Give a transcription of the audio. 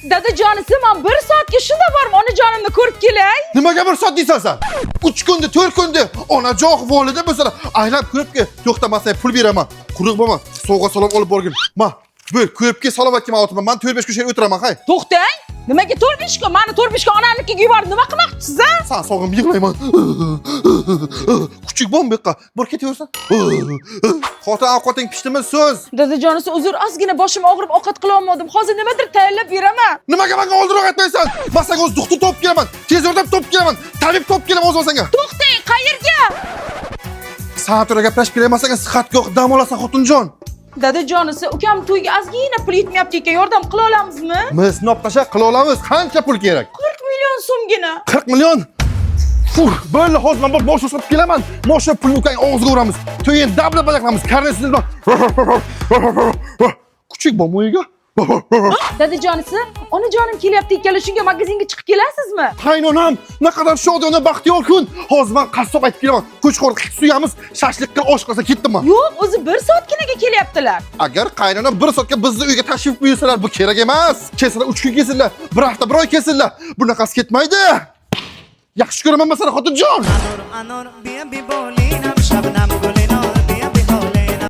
Dadajonisi, men 1 soatga shunda borib onajonimni ko'rib kelay. Nimaga 1 soat deysan sen? 3 kunda, 4 kunda onajon volida bo'lsa, aylab ko'rib kel. To'xtamasa pul beraman. Quruq bo'lma. Sovg'a salom olib borgin. Ma, bo'l, ko'rib kel, salovat kelma o'tiraman. Men 4-5 kun shu o'tiraman, hay. To'xtang. Nimaga to'rbishga? Meni to'rbishga onamnikiga yuborib nima qilmoqchisiz a? Sen sog'im yig'layman. Kuchuk bomba yoqqa. Bor ketaversan. Xotin ovqating pishdimi so'z? Dadajonisi, uzr, ozgina boshim og'rib ovqat qila olmadim. Hozir nimadir tayyorlab beraman. Nimaga menga oldinroq aytmaysan? Men senga o'z doktor topib kelaman. Tez yordam topib kelaman. Tabib topib kelaman o'zim senga. To'xtang, qayerga? Saat to'ra gaplashib kelmasangiz sihatga yo'q, dam olasan xotinjon. Dadajonisi, ukam to'yga ozgina pul yetmayapti ekan, yordam qila olamizmi? Biz noptasha qila olamiz. Qancha pul kerak? 40 million so'mgina. 40 million. Bo'ldi, hozir men bosh ushlab kelaman. Mosha pulni ukang og'ziga uramiz. To'yin dabla bajakamiz. Karnesiz bilan. Kuchuk bormi uyga? Dadajonisi, onajonim kelyapti ekanlar, shunga magazinga chiqib kelasizmi? Qaynonam, naqadar shodona baxtiyor kun. Hozir men qassob aytib kelaman. Qo'chqor suyamiz, shashlik qil, osh qilsa ketdimmi? Yo'q, o'zi 1 soatginaga kelyaptilar. Agar qaynonam 1 soatga bizni uyga tashrif buyursalar, bu kerak emas. Kelsalar 3 kun kelsinlar, 1 hafta 1 oy kelsinlar. Bunaqasi ketmaydi. Yaxshi ko'raman men seni xotinjon. Anor, baby boy.